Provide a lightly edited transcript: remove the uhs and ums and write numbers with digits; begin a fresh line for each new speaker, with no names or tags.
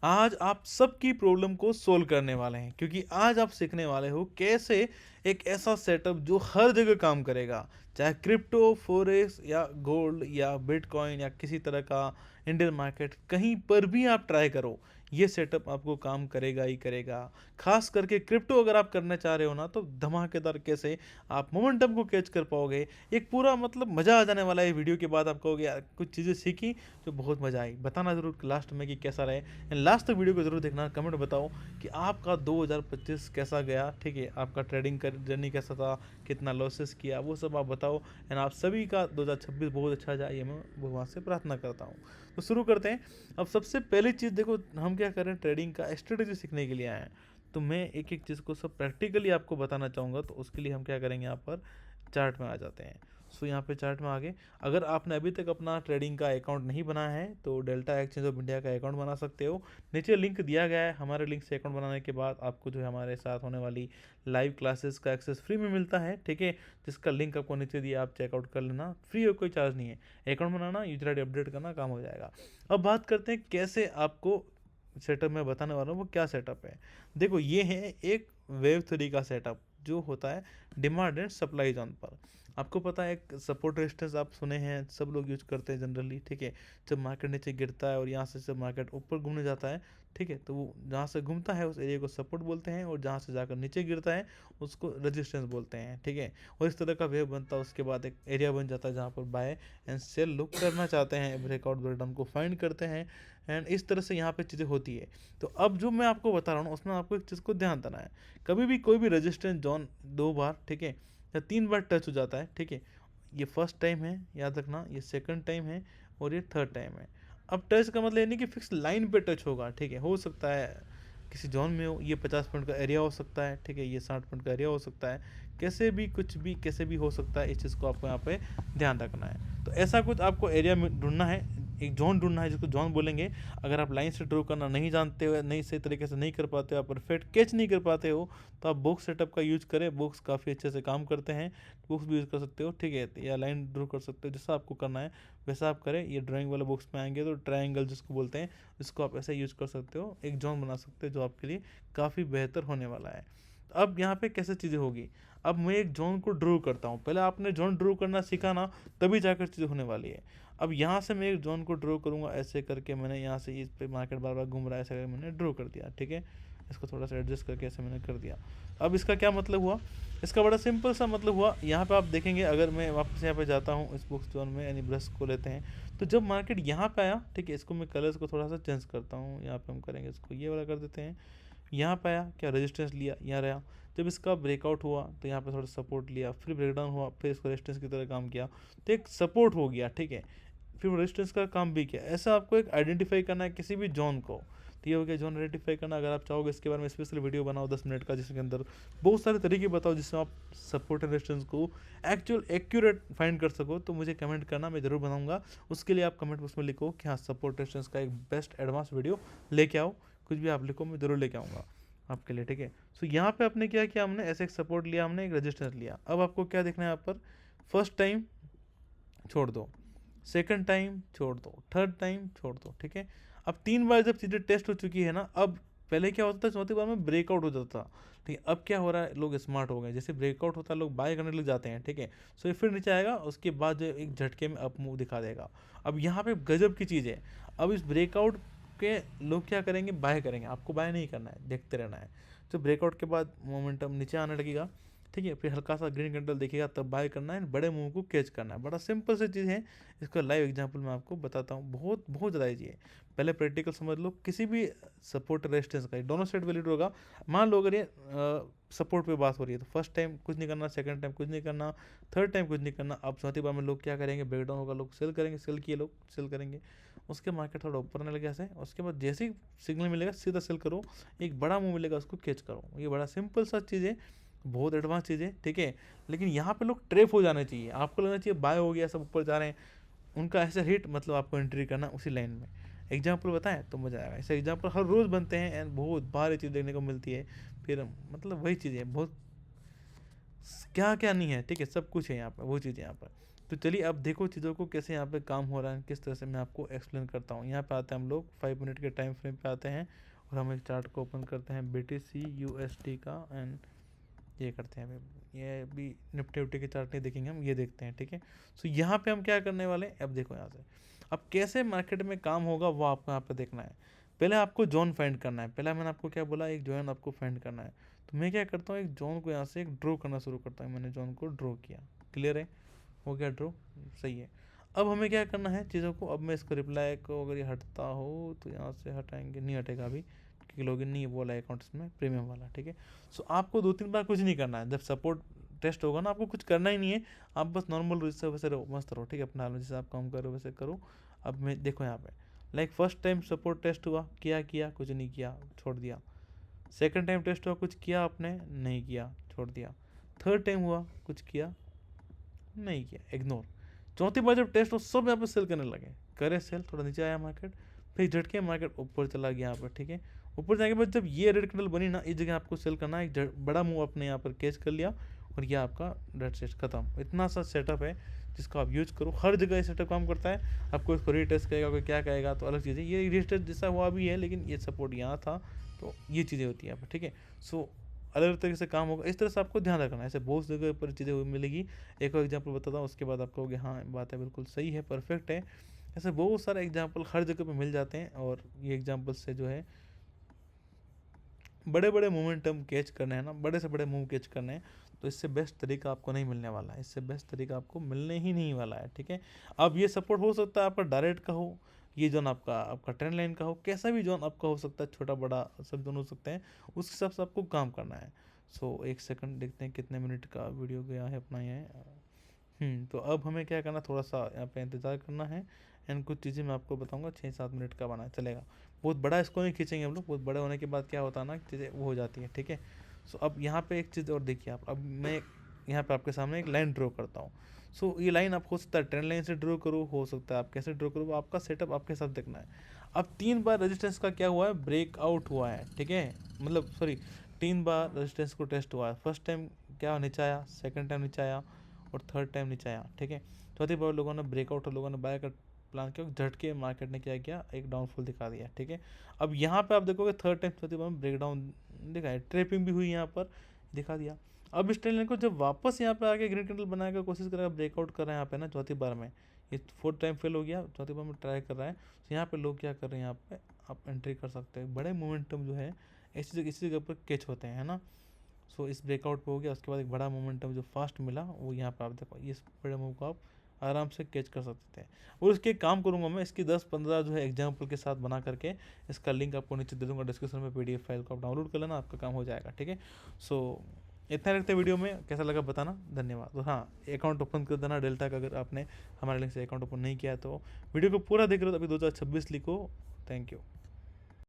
आज आप सबकी प्रॉब्लम को सोल्व करने वाले हैं, क्योंकि आज आप सीखने वाले हो कैसे एक ऐसा सेटअप जो हर जगह काम करेगा, चाहे क्रिप्टो, फॉरेक्स या गोल्ड या बिटकॉइन या किसी तरह का इंडियन मार्केट, कहीं पर भी आप ट्राई करो, ये सेटअप आपको काम करेगा ही करेगा। खास करके क्रिप्टो अगर आप करना चाह रहे हो ना, तो धमाकेदार कैसे आप मोमेंटम को कैच कर पाओगे, एक पूरा मतलब मज़ा आ जाने वाला है। वीडियो के बाद आप कहोगे यार कुछ चीज़ें सीखी जो बहुत मज़ा आई। बताना ज़रूर लास्ट में कि कैसा रहे, एंड लास्ट तक वीडियो को ज़रूर देखना। कमेंट बताओ कि आपका 2025 कैसा गया, ठीक है, आपका ट्रेडिंग का जर्नी कैसा था, कितना लॉसेस किया, वो सब आप बताओ। एंड आप सभी का 2026 बहुत अच्छा जाए, ये मैं भगवान से प्रार्थना करता हूँ। तो शुरू करते हैं। अब सबसे पहली चीज़ देखो, हम क्या कर रहे हैं, ट्रेडिंग का स्ट्रेटेजी सीखने के लिए आए हैं। तो मैं एक एक चीज़ को सब प्रैक्टिकली आपको बताना चाहूँगा। तो उसके लिए हम क्या करेंगे, यहाँ पर चार्ट में आ जाते हैं। सो यहाँ पे चार्ट में आगे, अगर आपने अभी तक अपना ट्रेडिंग का अकाउंट नहीं बनाया है तो डेल्टा एक्सचेंज ऑफ इंडिया का अकाउंट बना सकते हो। नीचे लिंक दिया गया है, हमारे लिंक से अकाउंट बनाने के बाद आपको जो है हमारे साथ होने वाली लाइव क्लासेस का एक्सेस फ्री में मिलता है, ठीक है, जिसका लिंक आपको नीचे दिया, आप चेकआउट कर लेना, फ्री है, कोई चार्ज नहीं है। Account banana, user I update करना, काम हो जाएगा। अब बात करते हैं कैसे आपको सेटअप मैं बताने वाला हूँ वो क्या सेटअप है। देखो ये है एक वेव 3 का सेटअप जो होता है डिमांड एंड सप्लाई जोन पर। आपको पता है एक सपोर्ट रेजिस्टेंस आप सुने हैं, सब लोग यूज करते हैं जनरली, ठीक है। जब मार्केट नीचे गिरता है और यहाँ से जब मार्केट ऊपर घूमने जाता है, ठीक है, तो वो जहाँ से घूमता है उस एरिया को सपोर्ट बोलते हैं, और जहाँ से जाकर नीचे गिरता है उसको रेजिस्टेंस बोलते हैं, ठीक है। और इस तरह का वेव बनता है, उसके बाद एक एरिया बन जाता है जहाँ पर बाय एंड सेल लोग करना चाहते हैं, ब्रेकआउट ब्रेकडाउन को फाइंड करते हैं। एंड इस तरह से यहाँ पे चीज़ें होती है। तो अब जो मैं आपको बता रहा हूँ उसमें आपको एक चीज़ को ध्यान देना है। कभी भी कोई भी रेजिस्टेंस जोन 2 बार, ठीक है, या 3 बार टच हो जाता है, ठीक है, ये फर्स्ट टाइम है याद रखना, ये सेकंड टाइम है, और ये थर्ड टाइम है। अब टच का मतलब ये नहीं कि फिक्स लाइन पे टच होगा, ठीक है, हो सकता है किसी जोन में हो, ये 50 पॉइंट का एरिया हो सकता है, ठीक है, ये 60 पॉइंट का एरिया हो सकता है, कैसे भी कुछ भी कैसे भी हो सकता है। इस चीज़ को आपको यहाँ पे ध्यान रखना है। तो ऐसा कुछ आपको एरिया में ढूंढना है, एक जोन ढूंढना है जिसको जोन बोलेंगे। अगर आप लाइन से ड्रॉ करना नहीं जानते हो, नहीं सही तरीके से नहीं कर पाते हो, आप परफेक्ट कैच नहीं कर पाते हो, तो आप बॉक्स सेटअप का यूज करें। बॉक्स काफ़ी अच्छे से काम करते हैं, बॉक्स भी यूज़ कर सकते हो, ठीक है, या लाइन ड्रॉ कर सकते हो, जैसा आपको करना है वैसा आप करें। ये ड्राइंग वाले बॉक्स में आएंगे तो ट्रायंगल जिसको बोलते हैं, इसको आप ऐसे यूज कर सकते हो, एक जोन बना सकते हो जो आपके लिए काफ़ी बेहतर होने वाला है। अब यहाँ पे कैसे चीज़ें होगी, अब मैं एक जोन को ड्रॉ करता हूँ। पहले आपने जोन ड्रॉ करना सीखा ना, तभी जाकर चीज़ें होने वाली है। अब यहाँ से मैं एक जोन को ड्रॉ करूँगा, ऐसे करके मैंने यहाँ से इस पे मार्केट बार बार घूम रहा है, ऐसे करके मैंने ड्रॉ कर दिया, ठीक है। इसको थोड़ा सा एडजस्ट करके ऐसे मैंने कर दिया। अब इसका क्या मतलब हुआ, इसका बड़ा सिंपल सा मतलब हुआ। यहाँ पे आप देखेंगे, अगर मैं वापस यहाँ पे जाता हूँ इस बुक्स जोन में, यानी ब्रश को लेते हैं, तो जब मार्केट यहाँ पे आया, ठीक है, इसको मैं कलर्स को थोड़ा सा चेंज करता हूँ। यहाँ पे हम करेंगे इसको ये वाला कर देते हैं। यहाँ पे आया, क्या रेजिस्टेंस लिया, यहाँ रहा। जब इसका ब्रेकआउट हुआ तो यहाँ पे थोड़ा सपोर्ट लिया, फिर ब्रेकडाउन हुआ, फिर इसको रेजिस्टेंस की तरह काम किया, तो एक सपोर्ट हो गया, ठीक है, फिर रेजिस्टेंस का काम भी किया। ऐसा आपको एक आइडेंटिफाई करना है किसी भी जोन को। तो ये हो गया जोन आइडेंटिफाई करना। अगर आप चाहोगे इसके बारे में स्पेशल वीडियो बनाओ 10 मिनट का, जिसके अंदर बहुत सारे तरीके बताओ जिससे आप सपोर्ट एंड रेजिस्टेंस को एक्चुअल एक्यूरेट फाइंड कर सको, तो मुझे कमेंट करना, मैं ज़रूर बनाऊंगा। उसके लिए आप कमेंट बॉक्स में लिखो कि हाँ सपोर्ट रेजिस्टेंस का एक बेस्ट एडवांस वीडियो लेके आओ, कुछ भी आप लिखो, मैं ज़रूर लेके आऊँगा आपके लिए, ठीक है। सो यहाँ पे आपने क्या किया, हमने ऐसे एक सपोर्ट लिया, हमने एक रेजिस्टेंस लिया। अब आपको क्या देखना है, यहाँ पर फर्स्ट टाइम छोड़ दो, सेकंड टाइम छोड़ दो, थर्ड टाइम छोड़ दो, ठीक है। अब 3 बार जब चीज़ें टेस्ट हो चुकी है ना, अब पहले क्या होता था, चौथी बार में ब्रेकआउट हो जाता था, ठीक है। अब क्या हो रहा है, लोग स्मार्ट हो गए, जैसे ब्रेकआउट होता है लोग बाय करने लग जाते हैं, ठीक है। सो ये फिर नीचे आएगा, उसके बाद जो एक झटके में अप मूव दिखा देगा। अब यहाँ पे गजब की चीज़ है, अब इस ब्रेकआउट के लोग क्या करेंगे, बाय करेंगे। आपको बाय नहीं करना है, देखते रहना है। तो ब्रेकआउट के बाद मोमेंटम नीचे आने लगेगा, ठीक है, फिर हल्का सा ग्रीन कैंडल देखिएगा, तब बाय करना है, बड़े मूव को कैच करना है। बड़ा सिंपल सी चीज़ है, इसका लाइव एग्जांपल मैं आपको बताता हूँ, बहुत बहुत ज़्यादा ईजी है। पहले प्रैक्टिकल समझ लो, किसी भी सपोर्ट रेजिस्टेंस का दोनों साइड वैलिड होगा। मान लो अगर ये सपोर्ट पे बात हो रही है, तो फर्स्ट टाइम कुछ नहीं करना, सेकंड टाइम कुछ नहीं करना, थर्ड टाइम कुछ नहीं करना। अब चौथी बार में लोग क्या करेंगे, ब्रेकडाउन होगा, लोग सेल करेंगे, सेल किए लोग सेल करेंगे, उसके मार्केट थोड़ा ऊपर आने लगे ऐसे, उसके बाद जैसे ही सिग्नल मिलेगा सीधा सेल करो, एक बड़ा मूव मिलेगा उसको कैच करो। ये बड़ा सिंपल सा चीज़ है, बहुत एडवांस चीज़ है, ठीक है। लेकिन यहाँ पे लोग ट्रेप हो जाने चाहिए, आपको लगना चाहिए बाय हो गया, सब ऊपर जा रहे हैं, उनका ऐसे हिट, मतलब आपको एंट्री करना उसी लाइन में। एग्जाम्पल बताएं तो मज़ा आएगा। ऐसे एग्जाम्पल हर रोज़ बनते हैं एंड बहुत भारी चीज़ देखने को मिलती है। फिर मतलब वही चीज़ें बहुत क्या क्या नहीं है, ठीक है, सब कुछ है यहाँ पर, वो चीज़ें यहाँ पर। तो चलिए अब देखो चीज़ों को कैसे यहाँ पे काम हो रहा है, किस तरह से मैं आपको एक्सप्लेन करता हूँ। यहाँ पे आते हैं हम लोग 5 मिनट के टाइम फ्रेम पे आते हैं और हम एक चार्ट को ओपन करते हैं BTC USD का, एंड ये करते हैं। अभी ये भी निफ्टी उफ्टी के चार्ट नहीं देखेंगे हम, ये देखते हैं, ठीक है। सो यहाँ पे हम क्या करने वाले हैं, अब देखो यहाँ से अब कैसे मार्केट में काम होगा वो आपको यहाँ पे देखना है। पहले आपको जोन फाइंड करना है। पहले मैंने आपको क्या बोला, एक जोन आपको फाइंड करना है। तो मैं क्या करता हूँ, एक जोन को यहाँ से एक ड्रॉ करना शुरू करता हूँ। मैंने जोन को ड्रॉ किया, क्लियर है, हो गया ड्रॉ, सही है। अब हमें क्या करना है चीज़ों को, अब मैं इसको रिप्लाई को अगर ये हटता हो तो यहाँ से हटाएंगे, नहीं हटेगा अभी क्योंकि लॉगिन नहीं बोला है अकाउंट्स में प्रीमियम वाला, ठीक है। सो आपको 2-3 बार कुछ नहीं करना है। जब सपोर्ट टेस्ट होगा ना, आपको कुछ करना ही नहीं है, आप बस नॉर्मल जैसे वैसे रहो, मस्त रहो, ठीक है, अपना जैसे आप काम करो वैसे करो। अब मैं देखो यहाँ पे like first time support test हुआ, किया कुछ नहीं किया, छोड़ दिया। सेकंड टाइम टेस्ट हुआ, कुछ किया आपने, नहीं किया, छोड़ दिया। थर्ड टाइम हुआ, कुछ किया, नहीं किया, इग्नोर। चौथी बार जब टेस्ट हो सब यहाँ पे सेल करने लगे, करे सेल, थोड़ा नीचे आया मार्केट, फिर झटके मार्केट ऊपर चला गया यहाँ पर, ठीक है। ऊपर जाने के बाद जब ये रेड कैंडल बनी ना, इस जगह आपको सेल करना है। एक बड़ा मूव आपने यहाँ पर कैच कर लिया और यह आपका डेट सेट खत्म। इतना सा सेटअप है जिसको आप यूज करो, हर जगह ये सेटअप काम करता है। आपको इसको रीटेस्ट करेगा, कोई क्या कहेगा तो अलग चीज़ है। ये रीटेस्ट जैसा हुआ भी है, लेकिन ये सपोर्ट यहाँ था, तो ये चीज़ें होती है यहाँ पर, ठीक है। सो अलग अलग तरीके से काम होगा, इस तरह से आपको ध्यान रखना है। ऐसे बहुत जगह पर चीज़ें मिलेगी। एक और एग्जांपल बताता हूँ, उसके बाद आप कहोगे हाँ बात है बिल्कुल सही है, परफेक्ट है। ऐसे बहुत सारे एग्जांपल हर जगह पे मिल जाते हैं, और ये एग्जांपल से जो है बड़े बड़े मोमेंटम कैच करने हैं ना, बड़े से बड़े मूव कैच करने हैं, तो इससे बेस्ट तरीका आपको नहीं मिलने वाला है। इससे बेस्ट तरीका आपको मिलने ही नहीं वाला है, ठीक है। अब ये सपोर्ट हो सकता है आपका डायरेक्ट का हो, ये जोन आपका आपका ट्रेंड लाइन का हो, कैसा भी जोन आपका हो सकता है, छोटा बड़ा सब जोन हो सकते हैं, उस हिसाब से आपको काम करना है। सो एक सेकंड देखते हैं कितने मिनट का वीडियो गया है अपना ये। तो अब हमें क्या करना, थोड़ा सा यहाँ पे इंतज़ार करना है, एंड कुछ चीज़ें मैं आपको बताऊंगा। 6-7 मिनट का बना चलेगा, बहुत बड़ा इसको नहीं खींचेंगे हम लोग। बहुत बड़े होने के बाद क्या होता है ना, चीज़ें वो हो जाती है, ठीक है। सो अब यहाँ पे एक चीज़ और देखिए आप, अब मैं यहाँ पे आपके सामने एक लाइन ड्रॉ करता हूँ। सो ये लाइन आप हो सकता है ट्रेंड लाइन से ड्रॉ करो, हो सकता है आप कैसे ड्रॉ करो, वो आपका सेटअप आपके साथ देखना है। अब 3 बार रेजिस्टेंस का क्या हुआ है, ब्रेकआउट हुआ है, ठीक है, मतलब सॉरी 3 बार रेजिस्टेंस को टेस्ट हुआ है। फर्स्ट टाइम क्या नीचे आया, सेकंड टाइम नीचे आया, और थर्ड टाइम नीचे आया, ठीक है। चौथी बार लोगों ने ब्रेकआउट और लोगों ने बाय का प्लान किया, झटके मार्केट ने क्या किया, एक डाउनफॉल दिखा दिया, ठीक है। अब यहाँ पे आप देखोगे थर्ड टाइम चौथी बार में ब्रेकडाउन दिखा है, ट्रेपिंग भी हुई यहाँ पर, दिखा दिया। अब इस ट्रेंड लाइन को जब वापस यहाँ पे आके ग्रीन कैंडल बनाने की कोशिश करेगा, ब्रेकआउट कर रहा है यहाँ पे ना चौथी बार में, ये फोर्थ टाइम फेल हो गया, चौथी बार में ट्राई कर रहा है, तो यहाँ पे लोग क्या कर रहे हैं, यहाँ पे आप एंट्री कर सकते हैं। बड़े मोमेंटम जो है इसी जगह पर कैच होते हैं, है ना। सो इस ब्रेकआउट पे हो गया, उसके बाद एक बड़ा मोमेंटम जो फास्ट मिला, वो यहाँ पे आप देखो, इस बड़े मूव को आप आराम से कैच कर सकते हैं। और इसके काम करूँगा मैं, इसकी 10-15 जो है एग्जाम्पल के साथ बना करके, इसका लिंक आपको नीचे दे दूँगा डिस्क्रिप्शन में। PDF फाइल को आप डाउनलोड कर लेना, आपका काम हो जाएगा, ठीक है। सो इतना रखते हैं वीडियो में, कैसा लगा बताना, धन्यवाद। तो हाँ, अकाउंट ओपन कर देना डेल्टा का, अगर आपने हमारे लिंक से अकाउंट ओपन नहीं किया तो। वीडियो को पूरा देख रहे हो तो अभी 2026 लिखो। Thank you.